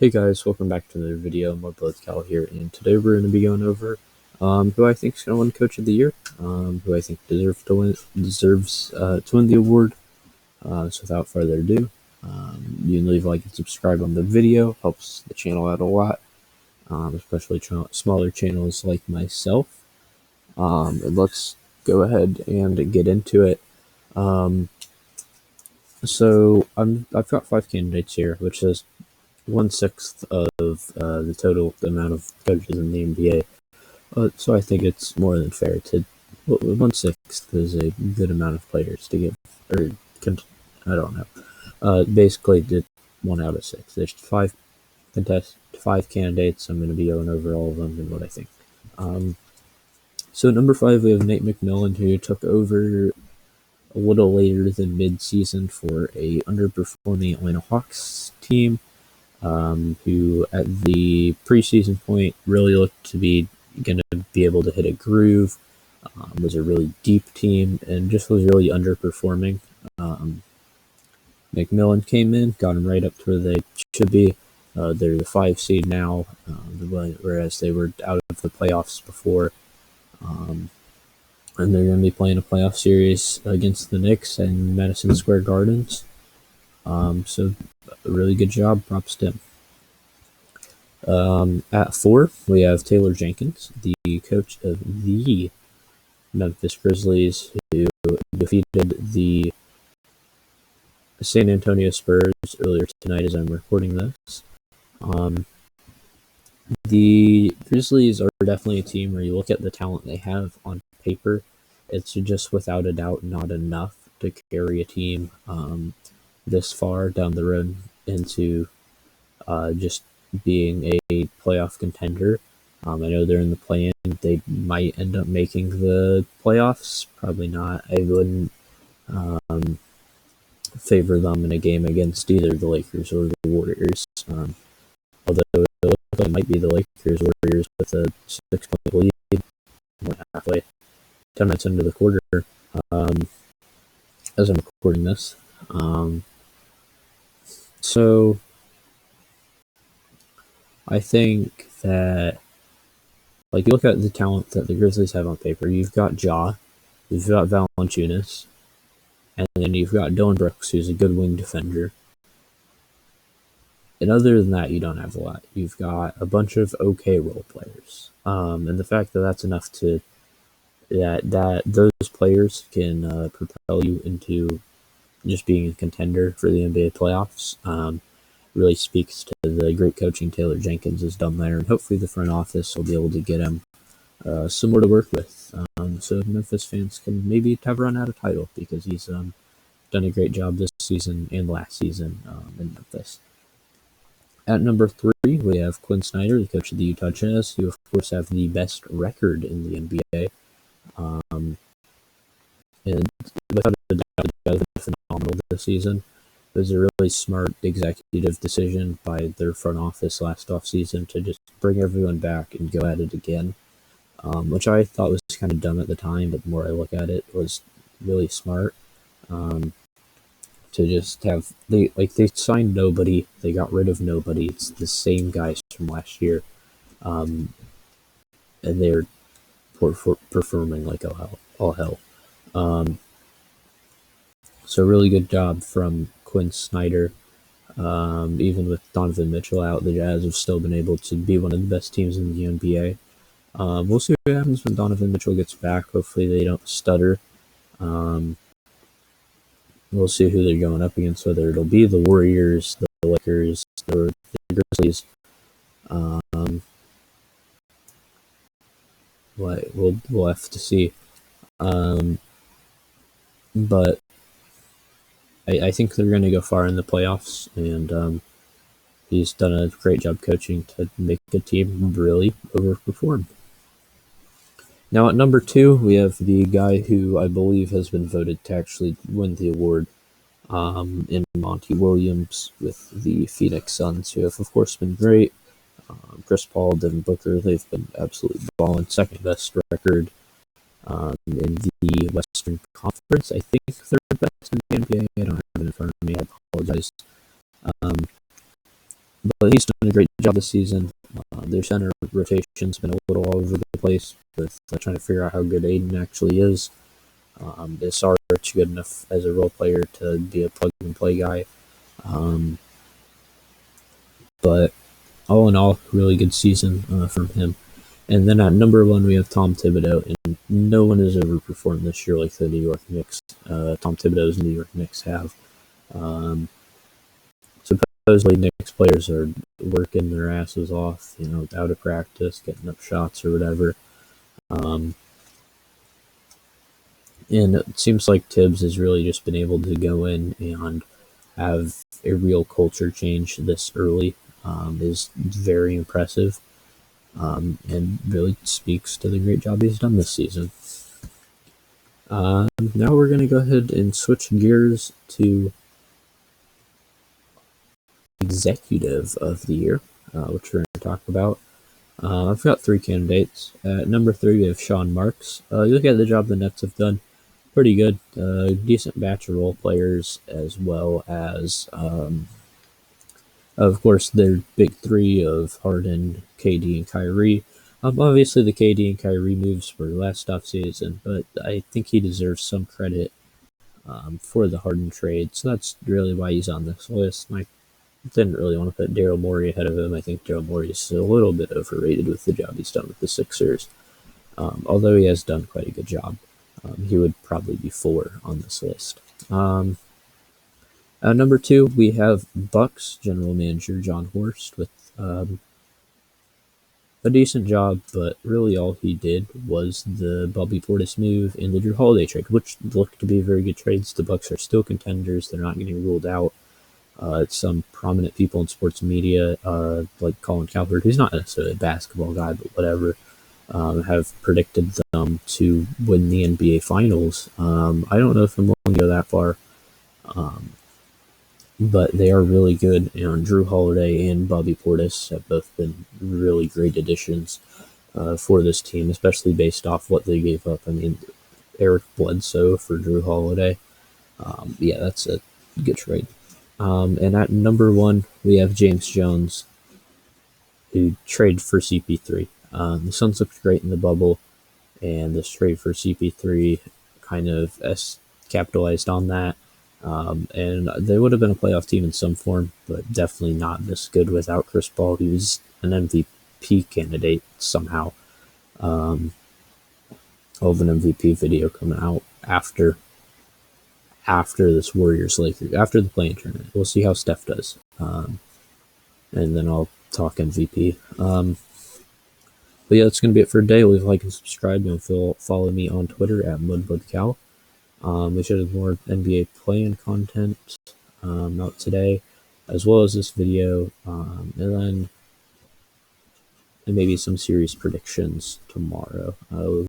Hey guys, welcome back to another video. More Cal here, and today we're going to be going over who I think is going to win Coach of the Year, who I think deserves to win the award. So without further ado, you can leave a like and subscribe on the video. Helps the channel out a lot, especially smaller channels like myself. And let's go ahead and get into it. So I've got 5 candidates here, which is 1/6 of the total amount of coaches in the NBA. So I think it's more than fair to 1/6 is a good amount of players to give, or I don't know. Basically, 1 out of 6. There's 5 candidates. I'm going to be going over all of them and what I think. So number 5, we have Nate McMillan, who took over a little later than mid-season for a underperforming Atlanta Hawks team. Who at the preseason point really looked to be going to be able to hit a groove, was a really deep team, and just was really underperforming. McMillan came in, got them right up to where they should be. They're the 5 seed now, whereas they were out of the playoffs before. And they're going to be playing a playoff series against the Knicks in Madison Square Gardens. So a really good job. Props to him. At 4, we have Taylor Jenkins, the coach of the Memphis Grizzlies, who defeated the San Antonio Spurs earlier tonight as I'm recording this. The Grizzlies are definitely a team where you look at the talent they have on paper, it's just without a doubt not enough to carry a team this far down the road into just being a playoff contender. I know they're in the play-in. They might end up making the playoffs. Probably not. I wouldn't favor them in a game against either the Lakers or the Warriors. Although it looks like it might be the Lakers Warriors with a 6-point lead, more halfway, 10 minutes into the quarter, as I'm recording this. So I think that, like, you look at the talent that the Grizzlies have on paper. You've got Ja, you've got Valanciunas, and then you've got Dillon Brooks, who's a good wing defender. And other than that, you don't have a lot. You've got a bunch of okay role players, and the fact that that's enough to that those players can propel you into just being a contender for the NBA playoffs. Really speaks to the great coaching Taylor Jenkins has done there, and hopefully the front office will be able to get him some more to work with, so Memphis fans can maybe have run out of title, because he's done a great job this season and last season in Memphis. At number 3, we have Quinn Snyder, the coach of the Utah Jazz, who of course have the best record in the NBA. And without a doubt, the Jazz have been phenomenal this season. It was a really smart executive decision by their front office last offseason to just bring everyone back and go at it again, which I thought was kind of dumb at the time, but the more I look at it, was really smart. To just have they signed nobody, they got rid of nobody. It's the same guys from last year, and they're performing like all hell. So really good job from Quinn Snyder. Even with Donovan Mitchell out, the Jazz have still been able to be one of the best teams in the NBA. We'll see what happens when Donovan Mitchell gets back. Hopefully they don't stutter. We'll see who they're going up against, whether it'll be the Warriors, the Lakers, or the Grizzlies. We'll have to see. But I think they're going to go far in the playoffs, and he's done a great job coaching to make a team really overperform. Now at number 2, we have the guy who I believe has been voted to actually win the award, in Monty Williams with the Phoenix Suns, who have of course been great. Chris Paul, Devin Booker, they've been absolutely balling. Second best record in the Western Conference. I think third best in the NBA. I don't have it in front of me. I apologize. but he's done a great job this season. Their center rotation's been a little all over the place with trying to figure out how good Aiden actually is. Is Sarge good enough as a role player to be a plug and play guy? But all in all, really good season from him. And then at number 1, we have Tom Thibodeau, and no one has overperformed this year like the New York Knicks. Tom Thibodeau's New York Knicks have. Supposedly, Knicks players are working their asses off, out of practice, getting up shots or whatever. And it seems like Tibbs has really just been able to go in and have a real culture change this early. Is very impressive, and really speaks to the great job he's done this season. Now we're going to go ahead and switch gears to Executive of the Year, which we're going to talk about. I've got 3 candidates. At number 3, we have Sean Marks. You look at the job the Nets have done, pretty good. Decent batch of role players, as well as, of course, their big 3 of Harden, KD, and Kyrie. Obviously, the KD and Kyrie moves were last offseason, but I think he deserves some credit for the Harden trade. So that's really why he's on this list. I didn't really want to put Daryl Morey ahead of him. I think Daryl Morey is a little bit overrated with the job he's done with the Sixers. Although he has done quite a good job, he would probably be 4 on this list. At number 2, we have Bucks general manager John Horst with a decent job, but really all he did was the Bobby Portis move and the Jrue Holiday trade, which look to be very good trades. The Bucks are still contenders; they're not getting ruled out. Some prominent people in sports media, like Colin Cowherd, who's not necessarily a basketball guy, but whatever, have predicted them to win the NBA Finals. I don't know if I'm willing to go that far. But they are really good, and Jrue Holiday and Bobby Portis have both been really great additions for this team, especially based off what they gave up. I mean, Eric Bledsoe for Jrue Holiday. Yeah, that's a good trade. And at number 1, we have James Jones, who traded for CP3. The Suns looked great in the bubble, and this trade for CP3 kind of capitalized on that. And they would have been a playoff team in some form, but definitely not this good without Chris Paul. He was an MVP candidate somehow. Of an MVP video coming out after this Warriors-Lakers, after the play-in tournament. We'll see how Steph does. And then I'll talk MVP. But yeah, that's going to be it for today. Leave a like and subscribe, and follow me on Twitter at MudbudCal. We should have more NBA play-in content out today, as well as this video, and maybe some series predictions tomorrow.